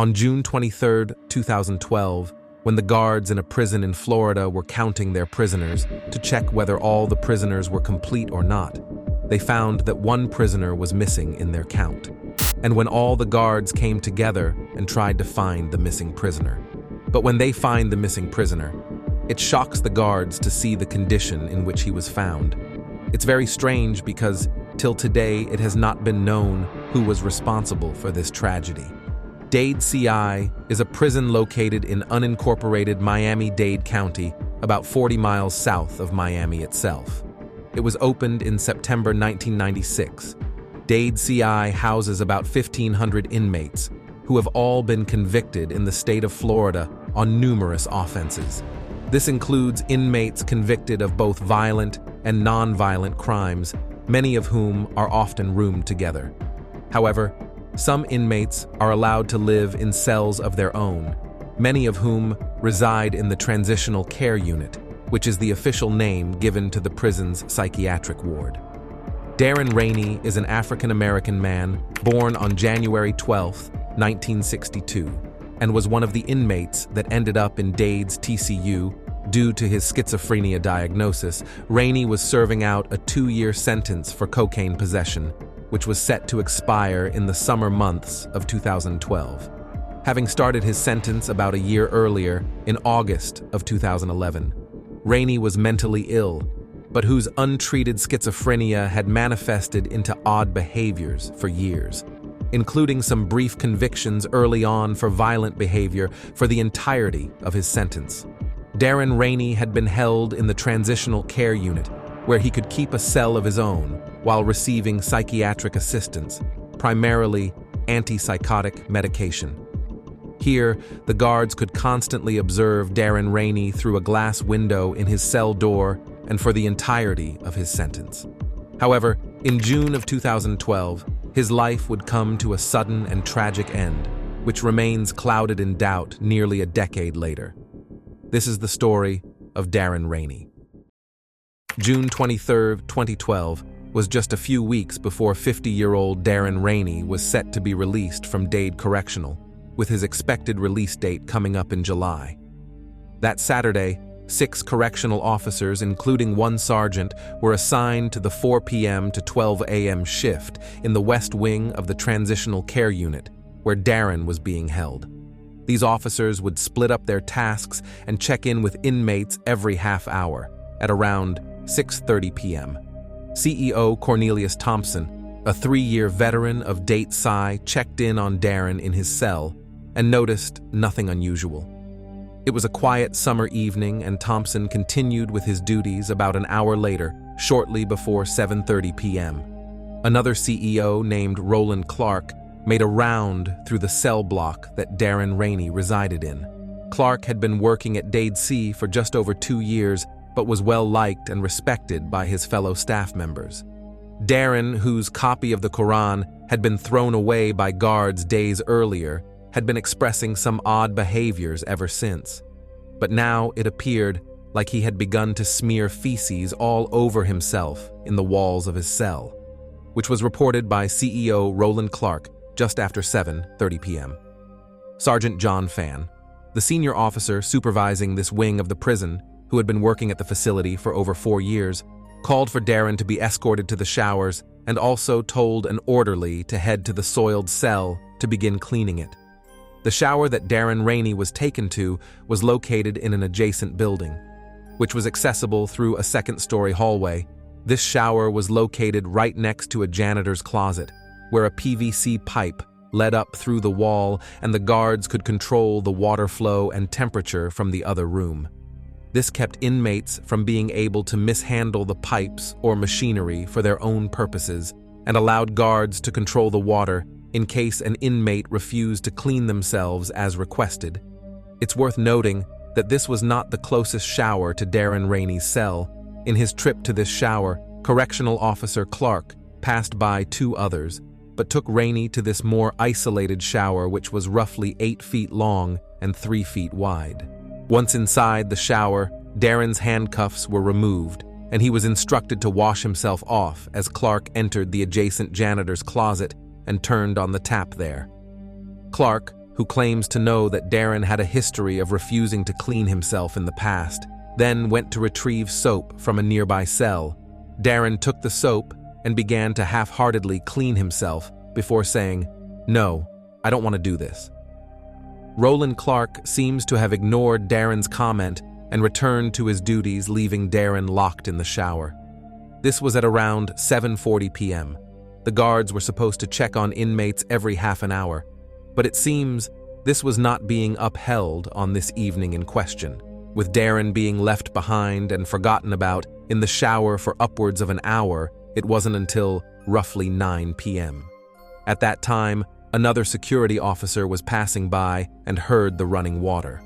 On June 23, 2012, when the guards in a prison in Florida were counting their prisoners to check whether all the prisoners were complete or not, they found that one prisoner was missing in their count. And when all the guards came together and tried to find the missing prisoner. But when they find the missing prisoner, it shocks the guards to see the condition in which he was found. It's very strange because, till today, it has not been known who was responsible for this tragedy. Dade CI is a prison located in unincorporated Miami-Dade County, about 40 miles south of Miami itself. It was opened in September 1996. Dade CI houses about 1,500 inmates who have all been convicted in the state of Florida on numerous offenses. This includes inmates convicted of both violent and non-violent crimes, many of whom are often roomed together. However, some inmates are allowed to live in cells of their own, many of whom reside in the Transitional Care Unit, which is the official name given to the prison's psychiatric ward. Darren Rainey is an African-American man born on January 12, 1962, and was one of the inmates that ended up in Dade's TCU due to his schizophrenia diagnosis. Rainey was serving out a 2-year sentence for cocaine possession, which was set to expire in the summer months of 2012. Having started his sentence about a year earlier, in August of 2011, Rainey was mentally ill, but whose untreated schizophrenia had manifested into odd behaviors for years, including some brief convictions early on for violent behavior for the entirety of his sentence. Darren Rainey had been held in the Transitional Care Unit, where he could keep a cell of his own while receiving psychiatric assistance, primarily antipsychotic medication. Here, the guards could constantly observe Darren Rainey through a glass window in his cell door and for the entirety of his sentence. However, in June of 2012, his life would come to a sudden and tragic end, which remains clouded in doubt nearly a decade later. This is the story of Darren Rainey. June 23, 2012, was just a few weeks before 50-year-old Darren Rainey was set to be released from Dade Correctional, with his expected release date coming up in July. That Saturday, 6 correctional officers, including one sergeant, were assigned to the 4 p.m. to 12 a.m. shift in the West Wing of the Transitional Care Unit, where Darren was being held. These officers would split up their tasks and check in with inmates every half hour, at around 6:30 p.m. CEO Cornelius Thompson, a 3-year veteran of Dade Psy, checked in on Darren in his cell and noticed nothing unusual. It was a quiet summer evening, and Thompson continued with his duties about an hour later, shortly before 7:30 p.m. Another CEO named Roland Clark made a round through the cell block that Darren Rainey resided in. Clark had been working at Dade C for just over 2 years, but was well-liked and respected by his fellow staff members. Darren, whose copy of the Quran had been thrown away by guards days earlier, had been expressing some odd behaviors ever since. But now it appeared like he had begun to smear feces all over himself in the walls of his cell, which was reported by CEO Roland Clark just after 7:30 p.m. Sergeant John Fan, the senior officer supervising this wing of the prison, who had been working at the facility for over 4 years, called for Darren to be escorted to the showers and also told an orderly to head to the soiled cell to begin cleaning it. The shower that Darren Rainey was taken to was located in an adjacent building, which was accessible through a second-story hallway. This shower was located right next to a janitor's closet, where a PVC pipe led up through the wall and the guards could control the water flow and temperature from the other room. This kept inmates from being able to mishandle the pipes or machinery for their own purposes and allowed guards to control the water in case an inmate refused to clean themselves as requested. It's worth noting that this was not the closest shower to Darren Rainey's cell. In his trip to this shower, Correctional Officer Clark passed by 2 others, but took Rainey to this more isolated shower, which was roughly 8 feet long and 3 feet wide. Once inside the shower, Darren's handcuffs were removed, and he was instructed to wash himself off as Clark entered the adjacent janitor's closet and turned on the tap there. Clark, who claims to know that Darren had a history of refusing to clean himself in the past, then went to retrieve soap from a nearby cell. Darren took the soap and began to half-heartedly clean himself before saying, "No, I don't want to do this." Roland Clark seems to have ignored Darren's comment and returned to his duties, leaving Darren locked in the shower. This was at around 7:40 p.m. The guards were supposed to check on inmates every half an hour, but it seems this was not being upheld on this evening in question, with Darren being left behind and forgotten about in the shower for upwards of an hour. It wasn't until roughly 9 p.m. At that time, another security officer was passing by and heard the running water.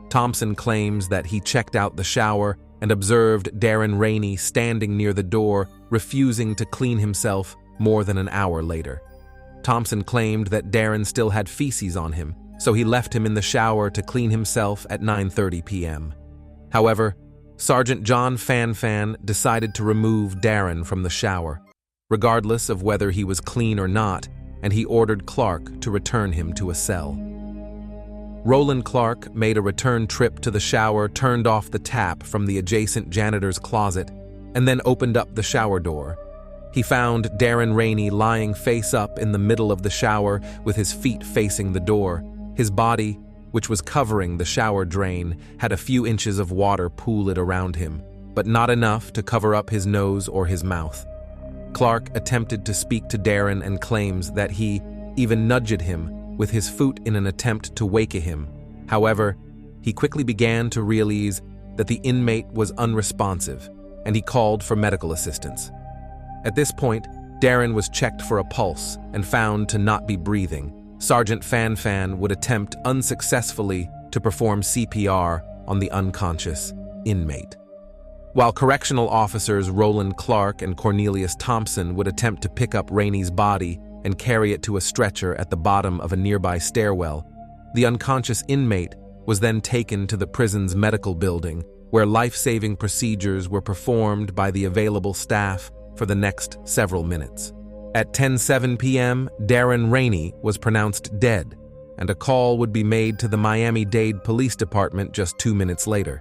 Thompson claims that he checked out the shower and observed Darren Rainey standing near the door, refusing to clean himself more than an hour later. Thompson claimed that Darren still had feces on him, so he left him in the shower to clean himself at 9:30 p.m. However, Sergeant John Fanfan decided to remove Darren from the shower, regardless of whether he was clean or not, and he ordered Clark to return him to a cell. Roland Clark made a return trip to the shower, turned off the tap from the adjacent janitor's closet, and then opened up the shower door. He found Darren Rainey lying face up in the middle of the shower with his feet facing the door. His body, which was covering the shower drain, had a few inches of water pooled around him, but not enough to cover up his nose or his mouth. Clark attempted to speak to Darren and claims that he even nudged him with his foot in an attempt to wake him. However, he quickly began to realize that the inmate was unresponsive, and he called for medical assistance. At this point, Darren was checked for a pulse and found to not be breathing. Sergeant Fanfan would attempt unsuccessfully to perform CPR on the unconscious inmate, while correctional officers Roland Clark and Cornelius Thompson would attempt to pick up Rainey's body and carry it to a stretcher at the bottom of a nearby stairwell. The unconscious inmate was then taken to the prison's medical building, where life-saving procedures were performed by the available staff for the next several minutes. At 10:07 p.m., Darren Rainey was pronounced dead, and a call would be made to the Miami-Dade Police Department just 2 minutes later,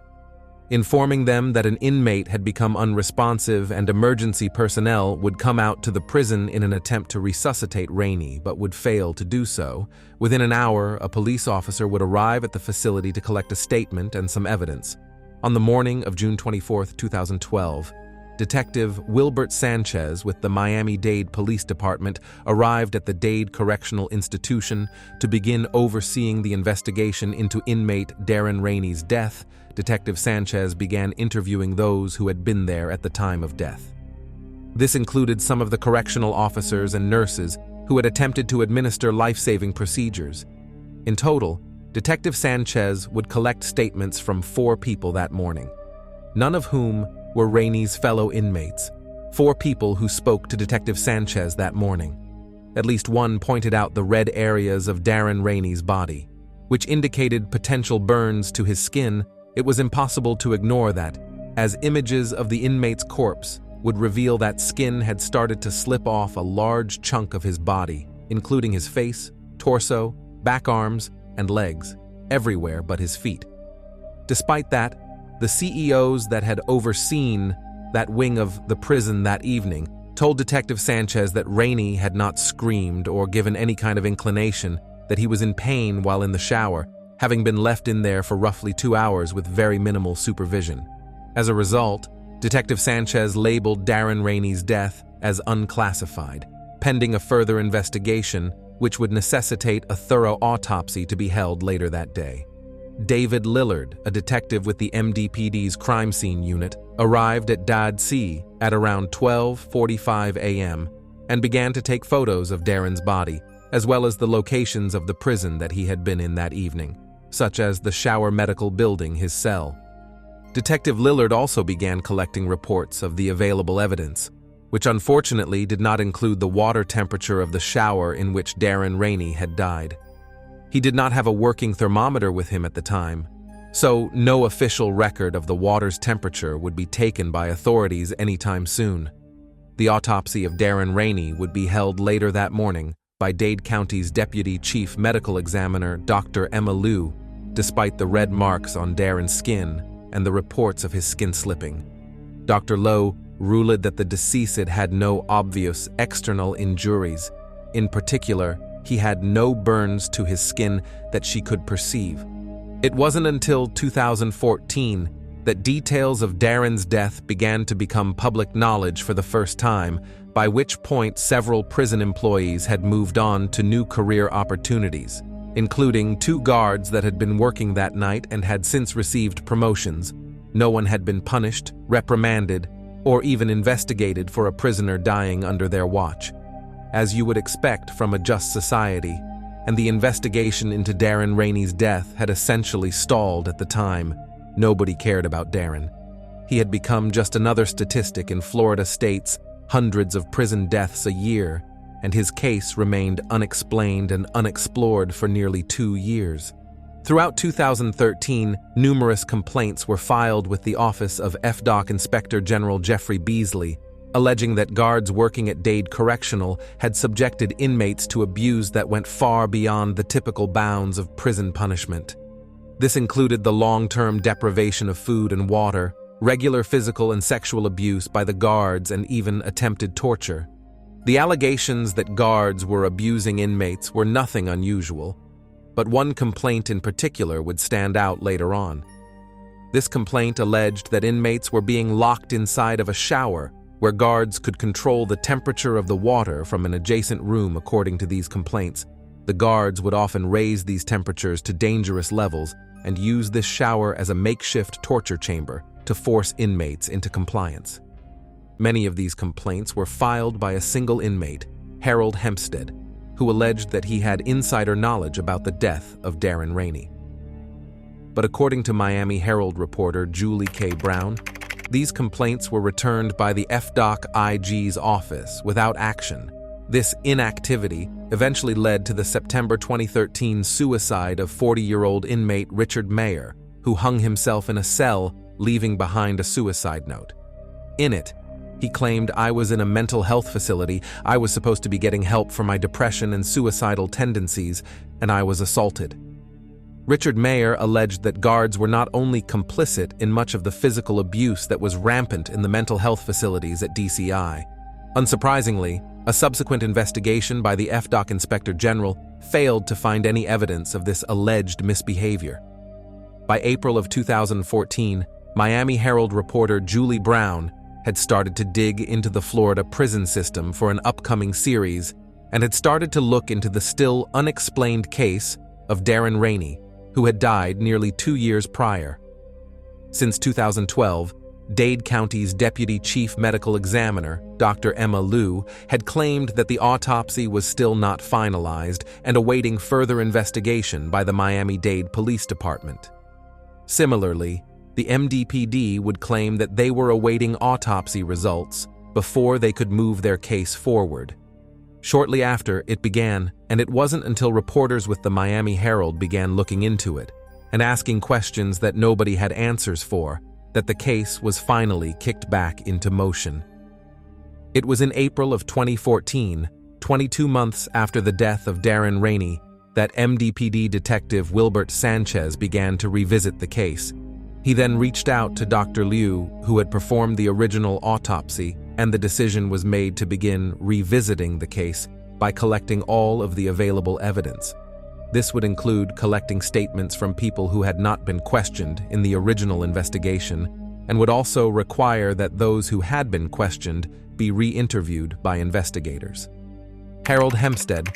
informing them that an inmate had become unresponsive and emergency personnel would come out to the prison in an attempt to resuscitate Rainey, but would fail to do so. Within an hour, a police officer would arrive at the facility to collect a statement and some evidence. On the morning of June 24, 2012, Detective Wilbert Sanchez with the Miami-Dade Police Department arrived at the Dade Correctional Institution to begin overseeing the investigation into inmate Darren Rainey's death. Detective Sanchez began interviewing those who had been there at the time of death. This included some of the correctional officers and nurses who had attempted to administer life-saving procedures. In total, Detective Sanchez would collect statements from 4 people that morning, none of whom were Rainey's fellow inmates. 4 people who spoke to Detective Sanchez that morning. At least one pointed out the red areas of Darren Rainey's body, which indicated potential burns to his skin. It was impossible to ignore that, as images of the inmate's corpse would reveal that skin had started to slip off a large chunk of his body, including his face, torso, back arms, and legs, everywhere but his feet. Despite that, the CEOs that had overseen that wing of the prison that evening told Detective Sanchez that Rainey had not screamed or given any kind of inclination that he was in pain while in the shower, having been left in there for roughly 2 hours with very minimal supervision. As a result, Detective Sanchez labeled Darren Rainey's death as unclassified, pending a further investigation which would necessitate a thorough autopsy to be held later that day. David Lillard, a detective with the MDPD's crime scene unit, arrived at Dade C at around 12:45 a.m. and began to take photos of Darren's body, as well as the locations of the prison that he had been in that evening, such as the Shower Medical Building, his cell. Detective Lillard also began collecting reports of the available evidence, which unfortunately did not include the water temperature of the shower in which Darren Rainey had died. He did not have a working thermometer with him at the time, so no official record of the water's temperature would be taken by authorities anytime soon. The autopsy of Darren Rainey would be held later that morning by Dade County's Deputy Chief Medical Examiner, Dr. Emma Liu, despite the red marks on Darren's skin and the reports of his skin slipping. Dr. Liu ruled that the deceased had no obvious external injuries. In particular, he had no burns to his skin that she could perceive. It wasn't until 2014 that details of Darren's death began to become public knowledge for the first time, by which point several prison employees had moved on to new career opportunities, including 2 guards that had been working that night and had since received promotions. No one had been punished, reprimanded, or even investigated for a prisoner dying under their watch, as you would expect from a just society, and the investigation into Darren Rainey's death had essentially stalled at the time. Nobody cared about Darren. He had become just another statistic in Florida state's hundreds of prison deaths a year, and his case remained unexplained and unexplored for nearly 2 years. Throughout 2013, numerous complaints were filed with the Office of FDOC Inspector General Jeffrey Beasley, alleging that guards working at Dade Correctional had subjected inmates to abuse that went far beyond the typical bounds of prison punishment. This included the long-term deprivation of food and water, regular physical and sexual abuse by the guards, and even attempted torture. The allegations that guards were abusing inmates were nothing unusual, but one complaint in particular would stand out later on. This complaint alleged that inmates were being locked inside of a shower where guards could control the temperature of the water from an adjacent room. According to these complaints, the guards would often raise these temperatures to dangerous levels and use this shower as a makeshift torture chamber to force inmates into compliance. Many of these complaints were filed by a single inmate, Harold Hempstead, who alleged that he had insider knowledge about the death of Darren Rainey. But according to Miami Herald reporter Julie K. Brown, these complaints were returned by the FDOC IG's office without action. This inactivity eventually led to the September 2013 suicide of 40-year-old inmate Richard Mayer, who hung himself in a cell, leaving behind a suicide note. In it, he claimed, "I was in a mental health facility, I was supposed to be getting help for my depression and suicidal tendencies, and I was assaulted." Richard Mayer alleged that guards were not only complicit in much of the physical abuse that was rampant in the mental health facilities at DCI. Unsurprisingly, a subsequent investigation by the FDOC Inspector General failed to find any evidence of this alleged misbehavior. By April of 2014, Miami Herald reporter Julie Brown had started to dig into the Florida prison system for an upcoming series and had started to look into the still unexplained case of Darren Rainey, who had died nearly 2 years prior. Since 2012, Dade County's Deputy Chief Medical Examiner, Dr. Emma Liu, had claimed that the autopsy was still not finalized and awaiting further investigation by the Miami-Dade Police Department. Similarly, the MDPD would claim that they were awaiting autopsy results before they could move their case forward. Shortly after, it began, and it wasn't until reporters with the Miami Herald began looking into it and asking questions that nobody had answers for, that the case was finally kicked back into motion. It was in April of 2014, 22 months after the death of Darren Rainey, that MDPD detective Wilbert Sanchez began to revisit the case. He then reached out to Dr. Liu, who had performed the original autopsy, and the decision was made to begin revisiting the case by collecting all of the available evidence. This would include collecting statements from people who had not been questioned in the original investigation, and would also require that those who had been questioned be re-interviewed by investigators. Harold Hempstead,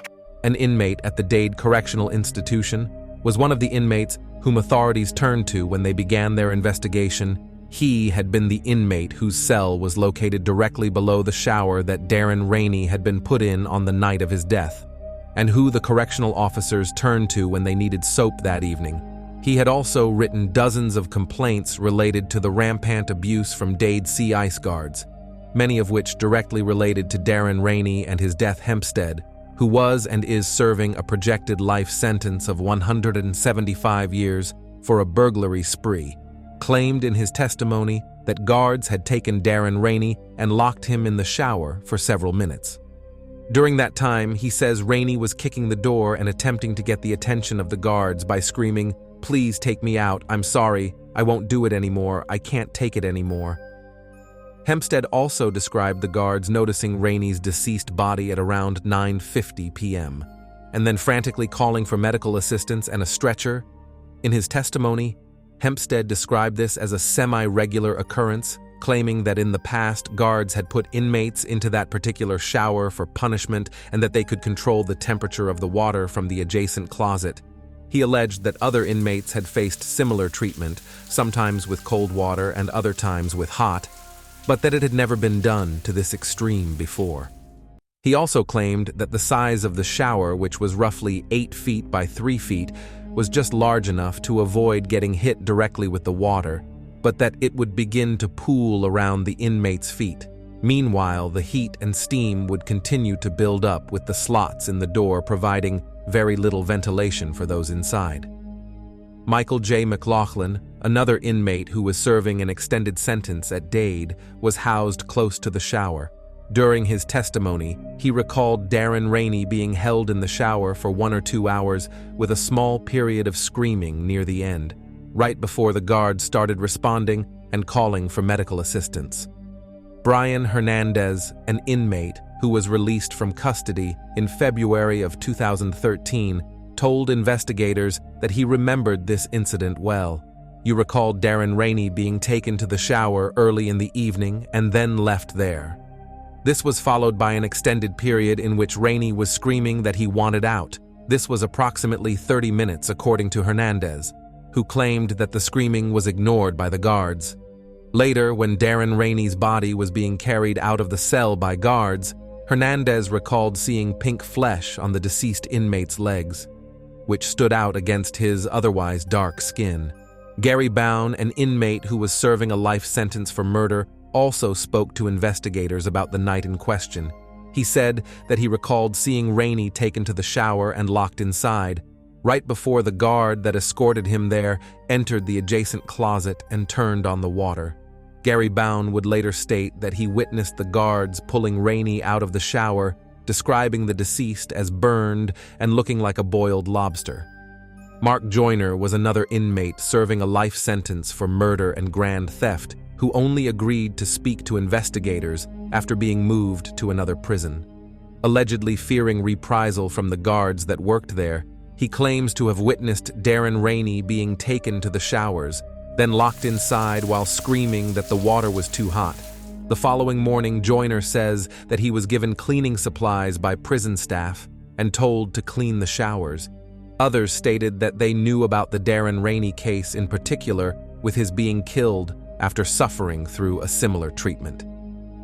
an inmate at the Dade Correctional Institution, was one of the inmates whom authorities turned to when they began their investigation. He had been the inmate whose cell was located directly below the shower that Darren Rainey had been put in on the night of his death, and who the correctional officers turned to when they needed soap that evening. He had also written dozens of complaints related to the rampant abuse from Dade Sea Ice Guards, many of which directly related to Darren Rainey and his death. Hempstead, who was and is serving a projected life sentence of 175 years for a burglary spree, claimed in his testimony that guards had taken Darren Rainey and locked him in the shower for several minutes. During that time, he says Rainey was kicking the door and attempting to get the attention of the guards by screaming, "Please take me out, I'm sorry, I won't do it anymore, I can't take it anymore." Hempstead also described the guards noticing Rainey's deceased body at around 9:50 p.m., and then frantically calling for medical assistance and a stretcher. In his testimony, Hempstead described this as a semi-regular occurrence, claiming that in the past guards had put inmates into that particular shower for punishment and that they could control the temperature of the water from the adjacent closet. He alleged that other inmates had faced similar treatment, sometimes with cold water and other times with hot, but that it had never been done to this extreme before. He also claimed that the size of the shower, which was roughly 8 feet by 3 feet, was just large enough to avoid getting hit directly with the water, but that it would begin to pool around the inmates' feet. Meanwhile, the heat and steam would continue to build up with the slots in the door providing very little ventilation for those inside. Michael J. McLaughlin, another inmate who was serving an extended sentence at Dade, was housed close to the shower. During his testimony, he recalled Darren Rainey being held in the shower for 1 or 2 hours with a small period of screaming near the end, right before the guards started responding and calling for medical assistance. Brian Hernandez, an inmate who was released from custody in February of 2013, told investigators that he remembered this incident well. "You recall Darren Rainey being taken to the shower early in the evening and then left there. This was followed by an extended period in which Rainey was screaming that he wanted out. This was approximately 30 minutes according to Hernandez, who claimed that the screaming was ignored by the guards. Later, when Darren Rainey's body was being carried out of the cell by guards, Hernandez recalled seeing pink flesh on the deceased inmate's legs, which stood out against his otherwise dark skin. Gary Bown, an inmate who was serving a life sentence for murder, also spoke to investigators about the night in question. He said that he recalled seeing Rainey taken to the shower and locked inside, right before the guard that escorted him there entered the adjacent closet and turned on the water. Gary Bown would later state that he witnessed the guards pulling Rainey out of the shower, describing the deceased as burned and looking like a boiled lobster. Mark Joyner was another inmate serving a life sentence for murder and grand theft, who only agreed to speak to investigators after being moved to another prison. Allegedly fearing reprisal from the guards that worked there, he claims to have witnessed Darren Rainey being taken to the showers, then locked inside while screaming that the water was too hot. The following morning, Joyner says that he was given cleaning supplies by prison staff and told to clean the showers. Others stated that they knew about the Darren Rainey case in particular, with his being killed after suffering through a similar treatment.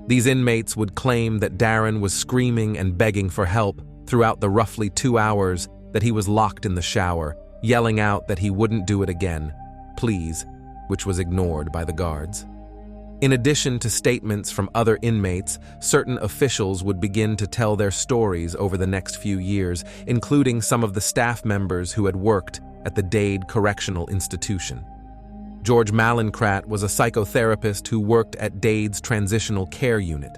These inmates would claim that Darren was screaming and begging for help throughout the roughly 2 hours that he was locked in the shower, yelling out that he wouldn't do it again, please, which was ignored by the guards. In addition to statements from other inmates, certain officials would begin to tell their stories over the next few years, including some of the staff members who had worked at the Dade Correctional Institution. George Mallinckrodt was a psychotherapist who worked at Dade's Transitional Care Unit,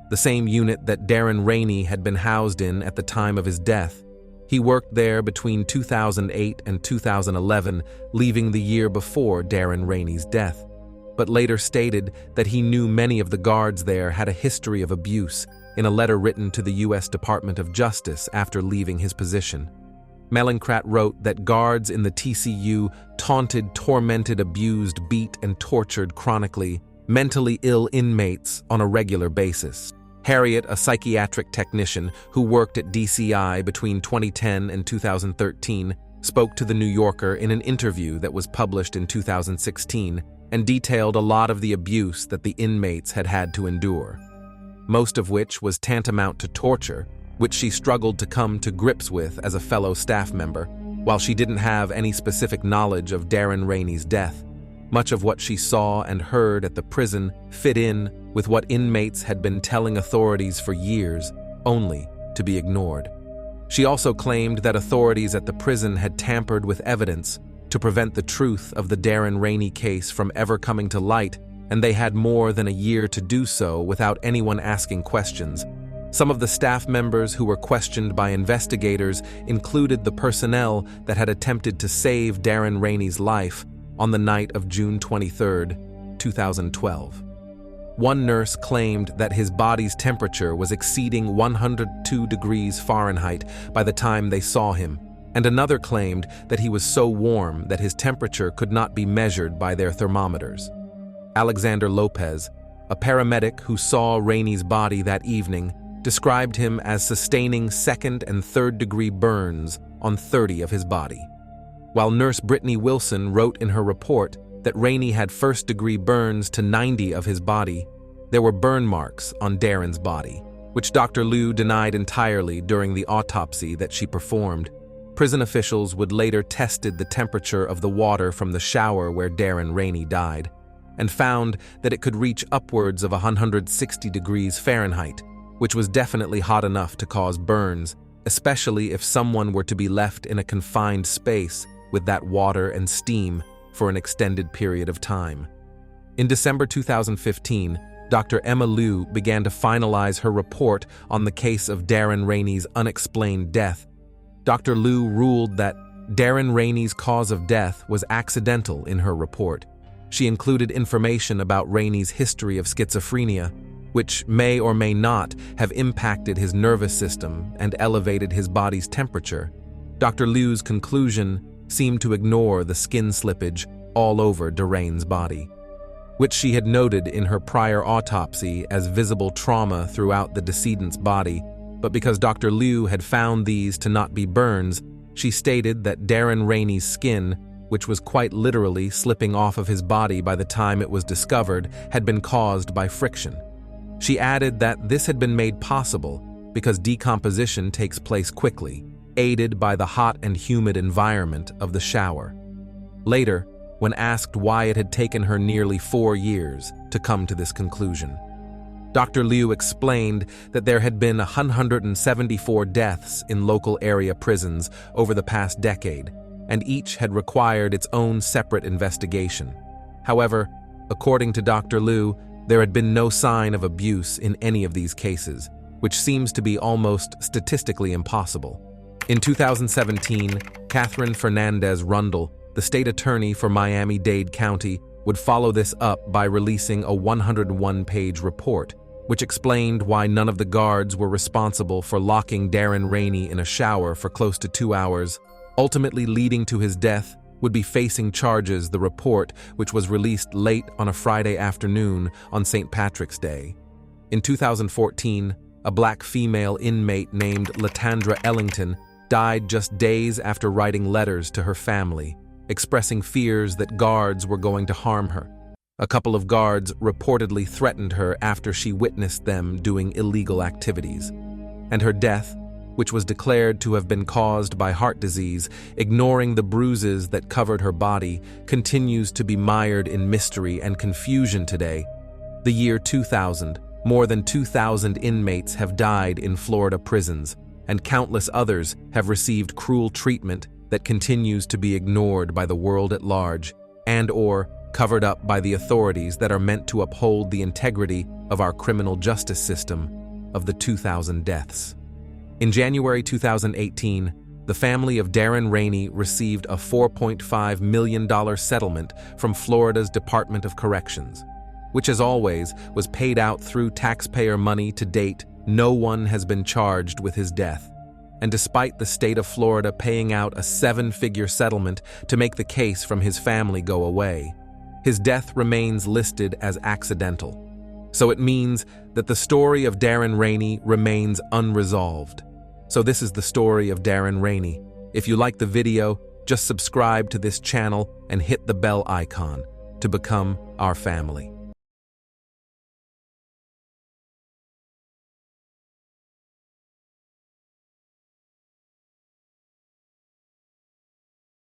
the same unit that Darren Rainey had been housed in at the time of his death. He worked there between 2008 and 2011, leaving the year before Darren Rainey's death, but later stated that he knew many of the guards there had a history of abuse in a letter written to the U.S. Department of Justice after leaving his position. Mallinckrodt wrote that guards in the TCU taunted, tormented, abused, beat, and tortured chronically mentally ill inmates on a regular basis. Harriet, a psychiatric technician who worked at DCI between 2010 and 2013, spoke to The New Yorker in an interview that was published in 2016 and detailed a lot of the abuse that the inmates had had to endure, most of which was tantamount to torture, which she struggled to come to grips with as a fellow staff member. While she didn't have any specific knowledge of Darren Rainey's death, much of what she saw and heard at the prison fit in with what inmates had been telling authorities for years, only to be ignored. She also claimed that authorities at the prison had tampered with evidence to prevent the truth of the Darren Rainey case from ever coming to light, and they had more than a year to do so without anyone asking questions. Some of the staff members who were questioned by investigators included the personnel that had attempted to save Darren Rainey's life on the night of June 23, 2012. One nurse claimed that his body's temperature was exceeding 102 degrees Fahrenheit by the time they saw him, and another claimed that he was so warm that his temperature could not be measured by their thermometers. Alexander Lopez, a paramedic who saw Rainey's body that evening, described him as sustaining second and third degree burns on 30 of his body. While nurse Brittany Wilson wrote in her report that Rainey had first degree burns to 90 of his body, there were burn marks on Darren's body, which Dr. Liu denied entirely during the autopsy that she performed. Prison officials would later tested the temperature of the water from the shower where Darren Rainey died, and found that it could reach upwards of 160 degrees Fahrenheit, which was definitely hot enough to cause burns, especially if someone were to be left in a confined space with that water and steam for an extended period of time. In December 2015, Dr. Emma Liu began to finalize her report on the case of Darren Rainey's unexplained death. Dr. Liu ruled that Darren Rainey's cause of death was accidental in her report. She included information about Rainey's history of schizophrenia, which may or may not have impacted his nervous system and elevated his body's temperature. Dr. Liu's conclusion seemed to ignore the skin slippage all over Darren's body, which she had noted in her prior autopsy as visible trauma throughout the decedent's body, but because Dr. Liu had found these to not be burns, she stated that Darren Rainey's skin, which was quite literally slipping off of his body by the time it was discovered, had been caused by friction. She added that this had been made possible because decomposition takes place quickly, aided by the hot and humid environment of the shower. Later, when asked why it had taken her nearly 4 years to come to this conclusion, Dr. Liu explained that there had been 174 deaths in local area prisons over the past decade, and each had required its own separate investigation. However, according to Dr. Liu, there had been no sign of abuse in any of these cases, which seems to be almost statistically impossible. In 2017, Catherine Fernandez Rundle, the state attorney for Miami-Dade County, would follow this up by releasing a 101-page report, which explained why none of the guards were responsible for locking Darren Rainey in a shower for close to 2 hours, ultimately leading to his death. Would be facing charges. The report, which was released late on a Friday afternoon on St. Patrick's Day. In 2014, a black female inmate named Latandra Ellington died just days after writing letters to her family, expressing fears that guards were going to harm her. A couple of guards reportedly threatened her after she witnessed them doing illegal activities. And her death, which was declared to have been caused by heart disease, ignoring the bruises that covered her body, continues to be mired in mystery and confusion today. The year 2000, more than 2,000 inmates have died in Florida prisons, and countless others have received cruel treatment that continues to be ignored by the world at large, and/or covered up by the authorities that are meant to uphold the integrity of our criminal justice system. Of the 2,000 deaths, in January 2018, the family of Darren Rainey received a $4.5 million settlement from Florida's Department of Corrections, which, as always, was paid out through taxpayer money. To date, no one has been charged with his death. And despite the state of Florida paying out a 7-figure settlement to make the case from his family go away, his death remains listed as accidental. So it means that the story of Darren Rainey remains unresolved. So this is the story of Darren Rainey. If you like the video, just subscribe to this channel and hit the bell icon to become our family.